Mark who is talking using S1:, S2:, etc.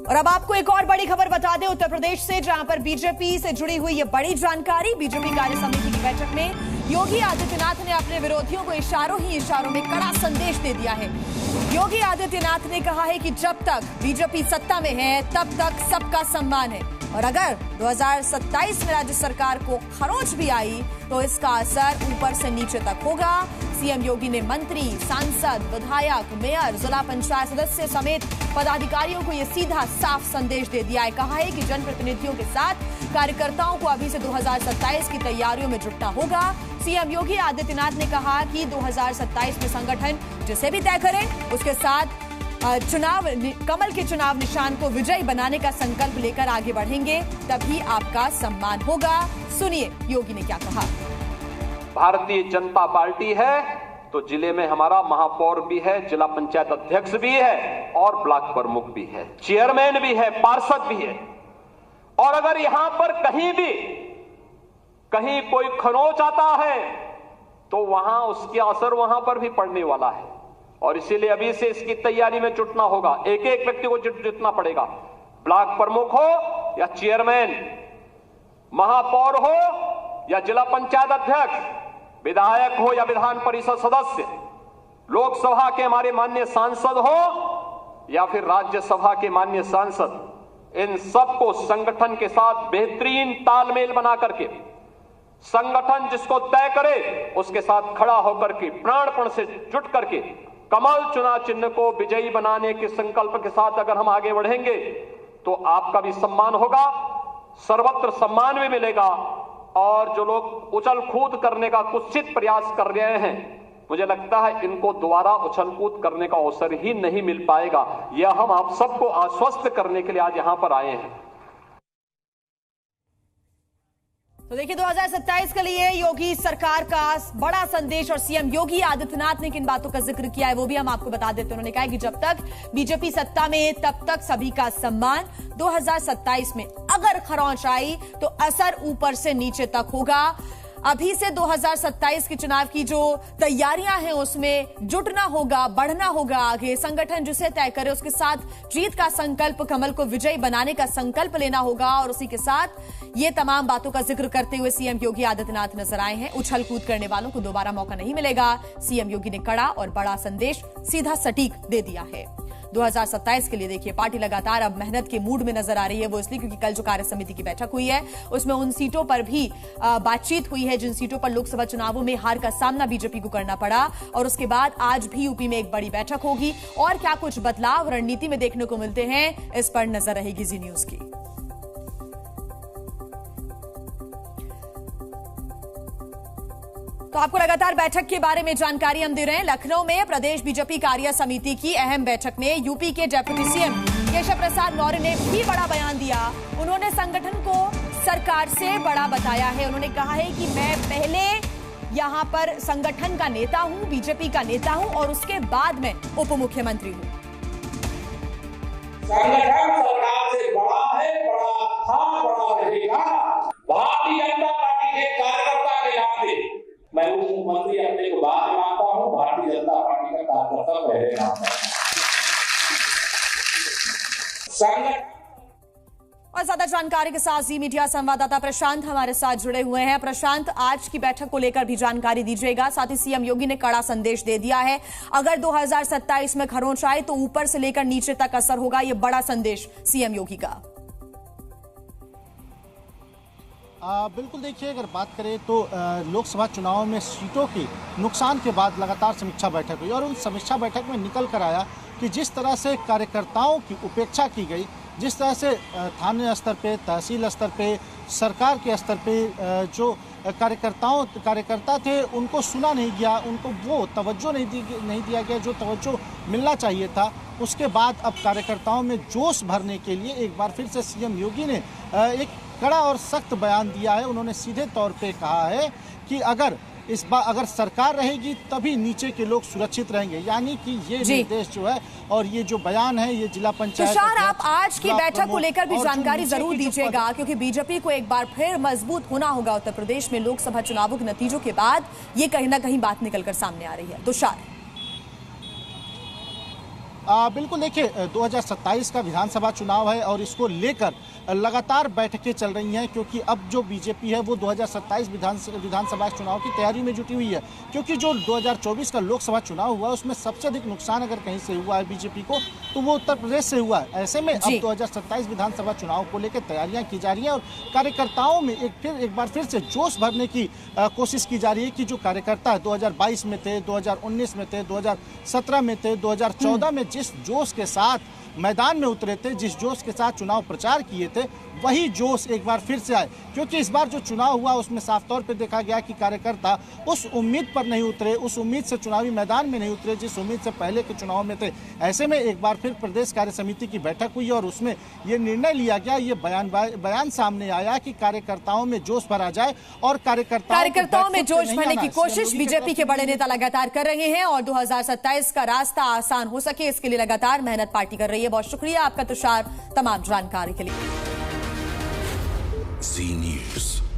S1: और अब आपको एक और बड़ी खबर बता दें उत्तर प्रदेश से, जहां पर बीजेपी से जुड़ी हुई ये बड़ी जानकारी। बीजेपी कार्य समिति की बैठक में योगी आदित्यनाथ ने अपने विरोधियों को इशारों ही इशारों में कड़ा संदेश दे दिया है। योगी आदित्यनाथ ने कहा है कि जब तक बीजेपी सत्ता में है तब तक सबका सम्मान है, और अगर 2027 में राज्य सरकार को खरोंच भी आई तो इसका असर ऊपर से नीचे तक होगा। सीएम योगी ने मंत्री, सांसद, विधायक, मेयर, जिला पंचायत सदस्य समेत पदाधिकारियों को यह सीधा साफ संदेश दे दिया है। कहा है कि जनप्रतिनिधियों के साथ कार्यकर्ताओं को अभी से 2027 की तैयारियों में जुटना होगा। सीएम योगी आदित्यनाथ ने कहा कि 2027 में संगठन जिसे भी तय करें उसके साथ कमल के चुनाव निशान को विजयी बनाने का संकल्प लेकर आगे बढ़ेंगे, तभी आपका सम्मान होगा। सुनिए योगी ने क्या कहा।
S2: भारतीय जनता पार्टी है तो जिले में हमारा महापौर भी है, जिला पंचायत अध्यक्ष भी है और ब्लॉक प्रमुख भी है, चेयरमैन भी है, पार्षद भी है। और अगर यहां पर कहीं कोई खरोंच आता है तो वहां उसके असर वहां पर भी पड़ने वाला है, और इसीलिए अभी से इसकी तैयारी में जुटना होगा। एक एक व्यक्ति को जुटना पड़ेगा, ब्लॉक प्रमुख हो या चेयरमैन, महापौर हो या जिला पंचायत अध्यक्ष, विधायक हो या विधान परिषद सदस्य, लोकसभा के हमारे माननीय सांसद हो या फिर राज्यसभा के माननीय सांसद, इन सबको संगठन के साथ बेहतरीन तालमेल बना करके, संगठन जिसको तय करे उसके साथ खड़ा होकर के प्राणपण से जुट करके कमल चुनाव चिन्ह को विजयी बनाने के संकल्प के साथ अगर हम आगे बढ़ेंगे तो आपका भी सम्मान होगा, सर्वत्र सम्मान भी मिलेगा। और जो लोग उछल कूद करने का कुत्सित प्रयास कर रहे हैं, मुझे लगता है इनको दोबारा उछल कूद करने का अवसर ही नहीं मिल पाएगा। यह हम आप सबको आश्वस्त करने के लिए आज यहां पर आए हैं।
S1: तो देखिए 2027 के लिए योगी सरकार का बड़ा संदेश, और सीएम योगी आदित्यनाथ ने किन बातों का जिक्र किया है वो भी हम आपको बता देते हैं। उन्होंने कहा कि जब तक बीजेपी सत्ता में तब तक सभी का सम्मान, 2027 में अगर खरोंच आई तो असर ऊपर से नीचे तक होगा। अभी से 2027 के चुनाव की जो तैयारियां हैं उसमें जुटना होगा, बढ़ना होगा आगे। संगठन जिसे तय करे उसके साथ जीत का संकल्प, कमल को विजयी बनाने का संकल्प लेना होगा, और उसी के साथ ये तमाम बातों का जिक्र करते हुए सीएम योगी आदित्यनाथ नजर आए हैं। उछल कूद करने वालों को दोबारा मौका नहीं मिलेगा। सीएम योगी ने कड़ा और बड़ा संदेश सीधा सटीक दे दिया है। 2027 के लिए देखिए पार्टी लगातार अब मेहनत के मूड में नजर आ रही है। वो इसलिए क्योंकि कल जो कार्य समिति की बैठक हुई है उसमें उन सीटों पर भी बातचीत हुई है जिन सीटों पर लोकसभा चुनावों में हार का सामना बीजेपी को करना पड़ा, और उसके बाद आज भी यूपी में एक बड़ी बैठक होगी। और क्या कुछ बदलाव रणनीति में देखने को मिलते हैं, इस पर नजर रहेगी जी न्यूज की। तो आपको लगातार बैठक के बारे में जानकारी हम दे रहे हैं। लखनऊ में प्रदेश बीजेपी कार्य समिति की अहम बैठक में यूपी के डिप्टी सीएम केशव प्रसाद मौर्य ने भी बड़ा बयान दिया। उन्होंने संगठन को सरकार से बड़ा बताया है। उन्होंने कहा है कि मैं पहले यहां पर संगठन का नेता हूं, बीजेपी का नेता हूं, और उसके बाद में उप मुख्यमंत्री हूं।
S3: संगठन सरकार से बड़ा है, बड़ा था, बड़ा रहेगा। भारतीय जनता पार्टी के कार्यकर्ता के नाते मैं उप मुख्यमंत्री अपने को बाद में मानता हूं, भारतीय जनता पार्टी का कार्यकर्ता पहले मानता हूं।
S1: और ज्यादा जानकारी के साथ जी मीडिया संवाददाता प्रशांत हमारे साथ जुड़े हुए हैं। प्रशांत, आज की बैठक को लेकर भी जानकारी दीजिएगा। साथ ही सीएम योगी ने कड़ा संदेश दे दिया है, अगर 2027 में खरोंच आए तो ऊपर से लेकर नीचे तक असर होगा। ये बड़ा संदेश सीएम योगी का।
S4: बिल्कुल देखिए, अगर बात करें तो लोकसभा चुनाव में सीटों के नुकसान के बाद लगातार समीक्षा बैठक हुई, और उन समीक्षा बैठक में निकल कर आया कि जिस तरह से कार्यकर्ताओं की उपेक्षा की गई, जिस तरह से थाने स्तर पे, तहसील स्तर पे, सरकार के स्तर पे जो कार्यकर्ता थे उनको सुना नहीं गया, उनको वो तवज्जो नहीं दिया गया जो तवज्जो मिलना चाहिए था। उसके बाद अब कार्यकर्ताओं में जोश भरने के लिए एक बार फिर से सीएम योगी ने एक कड़ा और सख्त बयान दिया है। उन्होंने सीधे तौर पे कहा है कि अगर इस बार अगर सरकार रहेगी तभी नीचे के लोग सुरक्षित रहेंगे, यानी कि ये निर्देश जो है और ये जो बयान है ये जिला पंचायत।
S1: तुषार, आप आज की बैठक को लेकर भी जानकारी जरूर दीजिएगा, क्योंकि बीजेपी को एक बार फिर मजबूत होना होगा उत्तर प्रदेश में लोकसभा चुनावों के नतीजों के बाद। ये कहीं ना कहीं बात निकलकर सामने आ रही है। तुषार,
S4: बिल्कुल देखिए 2027 का विधानसभा चुनाव है और इसको लेकर लगातार बैठकें चल रही हैं, क्योंकि अब जो बीजेपी है वो 2027 विधानसभा चुनाव की तैयारी में जुटी हुई है। क्योंकि जो 2024 का लोकसभा चुनाव हुआ उसमें सबसे अधिक नुकसान अगर कहीं से हुआ है बीजेपी को तो वो उत्तर प्रदेश से हुआ है। ऐसे में अब 2027 विधानसभा चुनाव को लेकर तैयारियां की जा रही हैं और कार्यकर्ताओं में एक बार फिर से जोश भरने की कोशिश की जा रही है कि जो कार्यकर्ता 2022 में थे, 2019 में थे, 2017 में थे, 2014 में जिस जोश के साथ मैदान में उतरे थे, जिस जोश के साथ चुनाव प्रचार किए थे, वही जोश एक बार फिर से आए। क्योंकि इस बार जो चुनाव हुआ उसमें साफ तौर पे देखा गया कि कार्यकर्ता उस उम्मीद पर नहीं उतरे, उस उम्मीद से चुनावी मैदान में नहीं उतरे जिस उम्मीद से पहले के चुनाव में थे। ऐसे में एक बार फिर प्रदेश कार्य समिति की बैठक हुई और उसमें ये निर्णय लिया गया, ये बयान सामने आया कि कार्यकर्ताओं में जोश भरा जाए और कार्यकर्ताओं में जोश भरने की कोशिश बीजेपी के बड़े नेता लगातार कर रहे हैं और 2027 का रास्ता आसान हो सके इसके लिए लगातार मेहनत पार्टी कर रही है। बहुत शुक्रिया आपका तुषार तमाम जानकारी के लिए।
S5: जी न्यूज़।